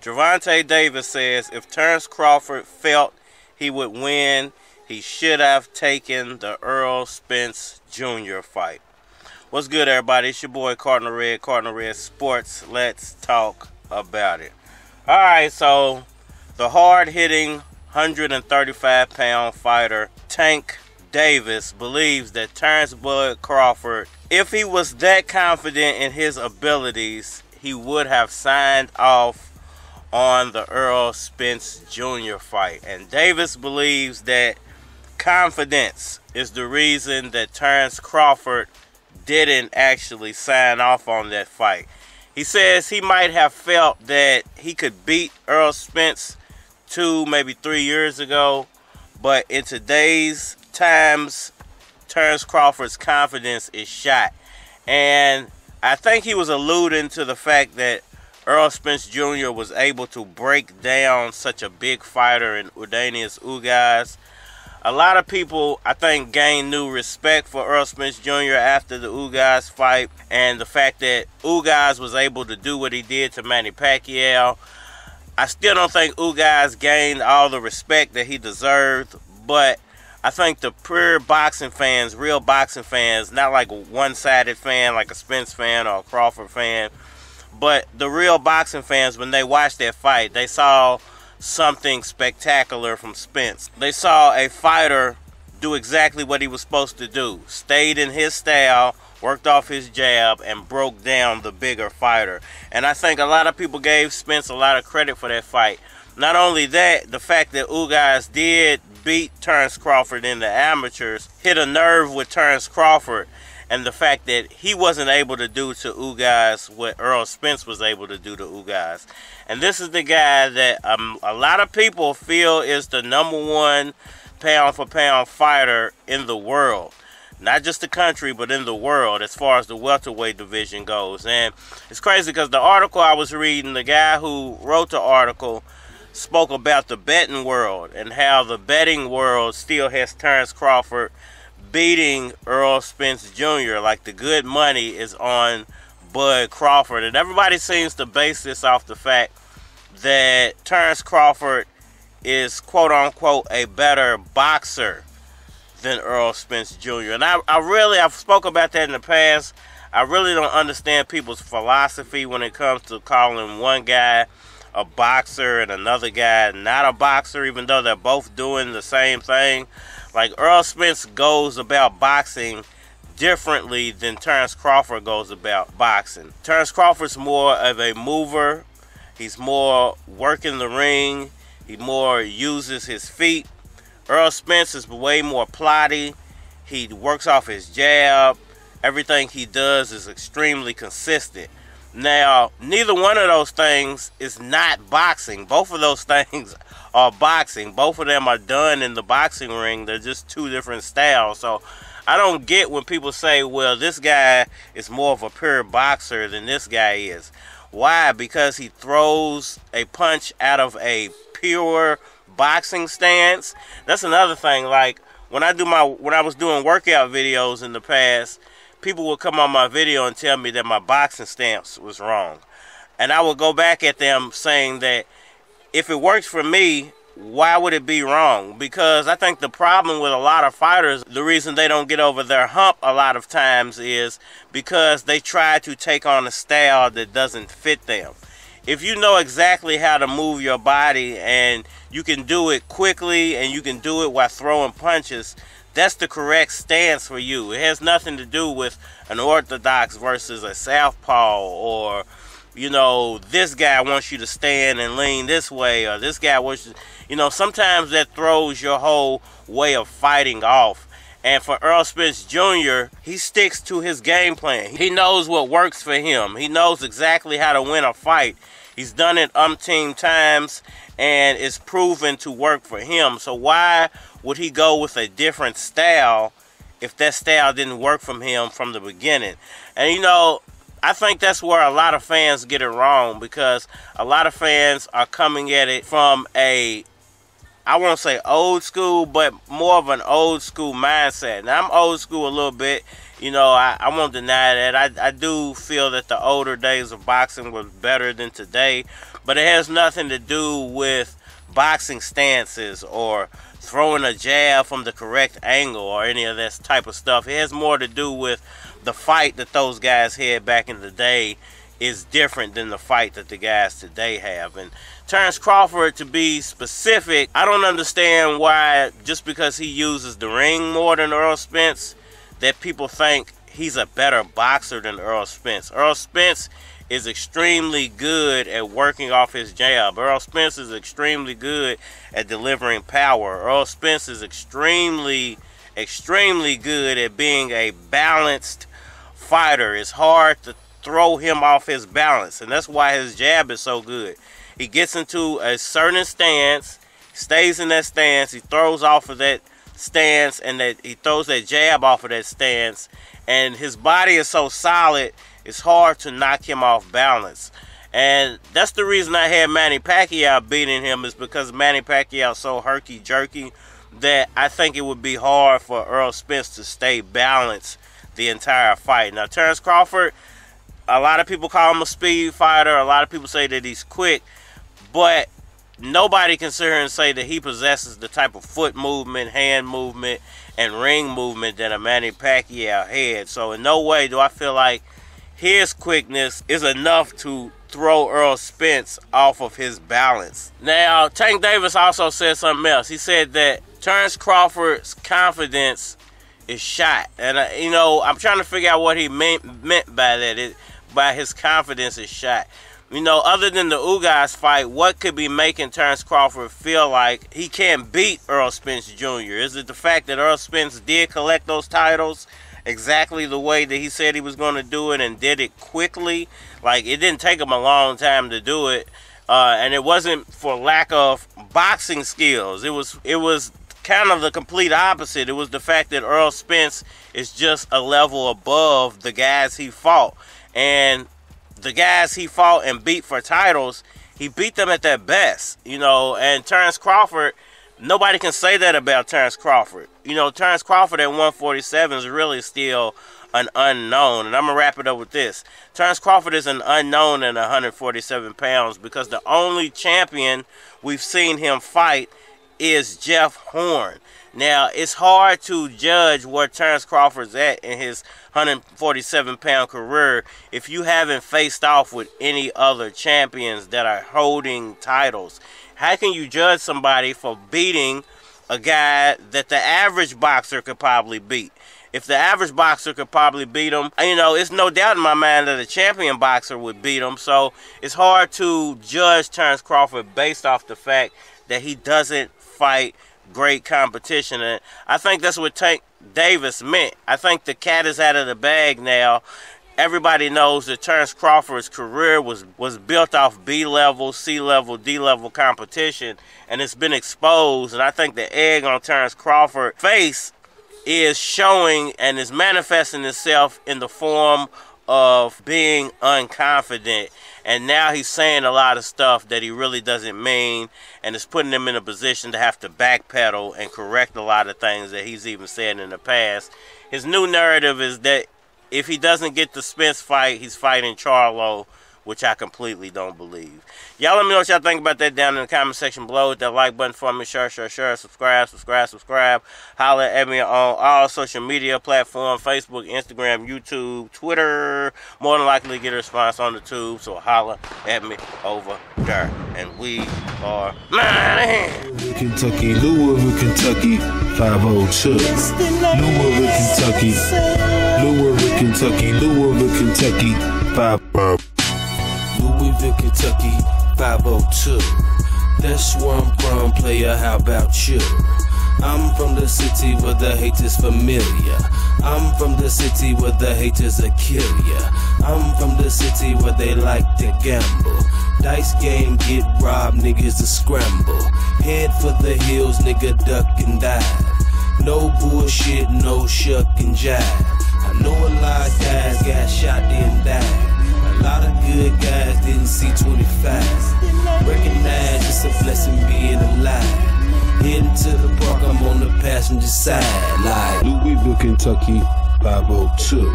Gervonta Davis says if Terence Crawford felt he would win, he should have taken the Errol Spence Jr. fight. What's good, everybody? It's your boy Cardinal Red Sports. Let's talk about it. Alright, so the hard-hitting 135-pound fighter Tank Davis believes that Terence Bud Crawford, if he was that confident in his abilities, he would have signed off on the Errol Spence Jr. fight. And Davis believes that confidence is the reason that Terence Crawford didn't actually sign off on that fight. He says he might have felt that he could beat Errol Spence 2, maybe 3 years ago, but in today's times, Terence Crawford's confidence is shot. And I think he was alluding to the fact that Errol Spence Jr. was able to break down such a big fighter in Udanius Ugaz. A lot of people, I think, gained new respect for Errol Spence Jr. after the Ugaz fight, and the fact that Ugaz was able to do what he did to Manny Pacquiao. I still don't think Ugaz gained all the respect that he deserved, but I think the pure boxing fans, real boxing fans, not like a one-sided fan like a Spence fan or a Crawford fan, but the real boxing fans, when they watched that fight, they saw something spectacular from Spence. They saw a fighter do exactly what he was supposed to do. Stayed in his style, worked off his jab, and broke down the bigger fighter. And I think a lot of people gave Spence a lot of credit for that fight. Not only that, the fact that Ugaz did beat Terence Crawford in the amateurs hit a nerve with Terence Crawford. And the fact that he wasn't able to do to Ugaz what Errol Spence was able to do to Ugaz. And this is the guy that a lot of people feel is the #1 pound-for-pound fighter in the world. Not just the country, but in the world as far as the welterweight division goes. And it's crazy because the article I was reading, the guy who wrote the article spoke about the betting world and how the betting world still has Terence Crawford beating Errol Spence Jr. Like the good money is on Bud Crawford. And everybody seems to base this off the fact that Terence Crawford is quote-unquote a better boxer than Errol Spence Jr. And I've spoken about that in the past. I really don't understand people's philosophy when it comes to calling one guy a boxer and another guy not a boxer, even though they're both doing the same thing. Like, Errol Spence goes about boxing differently than Terence Crawford goes about boxing. Terence Crawford's more of a mover. He's more working the ring. He more uses his feet. Errol Spence is way more plotty. He works off his jab. Everything he does is extremely consistent. Now, neither one of those things is not boxing. Both of those things are boxing. Both of them are done in the boxing ring. They're just two different styles. So I don't get when people say, well, this guy is more of a pure boxer than this guy is. Why? Because he throws a punch out of a pure boxing stance. That's another thing. Like, when I was doing workout videos in the past, people would come on my video and tell me that my boxing stance was wrong. And I would go back at them saying that if it works for me, why would it be wrong? Because I think the problem with a lot of fighters, the reason they don't get over their hump a lot of times is because they try to take on a style that doesn't fit them. If you know exactly how to move your body and you can do it quickly and you can do it while throwing punches, that's the correct stance for you. It has nothing to do with an orthodox versus a southpaw, or, you know, this guy wants you to stand and lean this way, or this guy wants you, you know, sometimes that throws your whole way of fighting off. And for Errol Spence Jr., he sticks to his game plan. He knows what works for him. He knows exactly how to win a fight. He's done it umpteen times, and it's proven to work for him. So why would he go with a different style if that style didn't work for him from the beginning? And, you know, I think that's where a lot of fans get it wrong, because a lot of fans are coming at it from a, I won't say old school, but more of an old school mindset. Now, I'm old school a little bit You know, I won't deny that. I do feel that the older days of boxing were better than today, but it has nothing to do with boxing stances or throwing a jab from the correct angle or any of that type of stuff. It has more to do with the fight that those guys had back in the day is different than the fight that the guys today have. And Terence Crawford, to be specific, I don't understand why just because he uses the ring more than Errol Spence that people think he's a better boxer than Errol Spence. Errol Spence is extremely good at working off his jab. Errol Spence is extremely good at delivering power. Errol Spence is extremely good at being a balanced fighter. It's hard to throw him off his balance, and that's why his jab is so good. He gets into a certain stance, stays in that stance, he throws off of that stance, and that he throws that jab off of that stance, and his body is so solid it's hard to knock him off balance. And that's the reason I had Manny Pacquiao beating him, is because Manny Pacquiao is so herky-jerky that I think it would be hard for Errol Spence to stay balanced the entire fight. Now, Terence Crawford, a lot of people call him a speed fighter, a lot of people say that he's quick, but nobody can sit here and say that he possesses the type of foot movement, hand movement, and ring movement that a Manny Pacquiao had. So in no way do I feel like his quickness is enough to throw Errol Spence off of his balance. Now, Tank Davis also said something else. He said that Terence Crawford's confidence is shot. And, you know, I'm trying to figure out what he meant by that, by his confidence is shot. You know, other than the Ugas fight, what could be making Terence Crawford feel like he can't beat Errol Spence Jr.? Is it the fact that Errol Spence did collect those titles exactly the way that he said he was going to do it and did it quickly? Like, it didn't take him a long time to do it, and it wasn't for lack of boxing skills. It was kind of the complete opposite. It was the fact that Errol Spence is just a level above the guys he fought, and the guys he fought and beat for titles, he beat them at their best, you know. And Terence Crawford, nobody can say that about Terence Crawford. You know, Terence Crawford at 147 is really still an unknown. And I'm going to wrap it up with this. Terence Crawford is an unknown at 147 pounds because the only champion we've seen him fight is Jeff Horn. Now, it's hard to judge where Terence Crawford's at in his 147-pound career if you haven't faced off with any other champions that are holding titles. How can you judge somebody for beating a guy that the average boxer could probably beat? If the average boxer could probably beat him, you know, it's no doubt in my mind that a champion boxer would beat him. So it's hard to judge Terence Crawford based off the fact that he doesn't fight great competition. And I think that's what Tank Davis meant. I think the cat is out of the bag now. Everybody knows that Terence Crawford's career was built off B-level, C-level, D-level competition, and it's been exposed. And I think the egg on Terence Crawford's face is showing and is manifesting itself in the form of being unconfident. And now he's saying a lot of stuff that he really doesn't mean, and it's putting him in a position to have to backpedal and correct a lot of things that he's even said in the past. His new narrative is that if he doesn't get the Spence fight, he's fighting Charlo, which I completely don't believe. Y'all let me know what y'all think about that down in the comment section below. Hit that like button for me. Share. Subscribe. Holla at me on all social media platforms, Facebook, Instagram, YouTube, Twitter. More than likely get a response on the tube, so holla at me over there. And we are Kentucky, Louisville, Kentucky, 502. Louisville, Kentucky, Louisville, Kentucky, Louisville, Kentucky, 5. Louisville, Kentucky, 502. That's where I'm from, player, how about you? I'm from the city where the hate is familiar. I'm from the city where the haters will kill ya. I'm from the city where they like to gamble. Dice game, get robbed, niggas to scramble. Head for the hills, nigga, duck and dive. No bullshit, no shuck and jive. I know a lot of guys got shot and died. A lot of good guys didn't see 25. Recognize it's a blessing being alive. Heading to the park, I'm on the passenger side. Like Louisville, Kentucky, 502.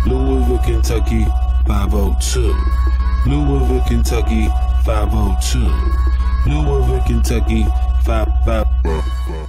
Louisville, Kentucky, 502. Louisville, Kentucky, 502. Louisville, Kentucky, 552.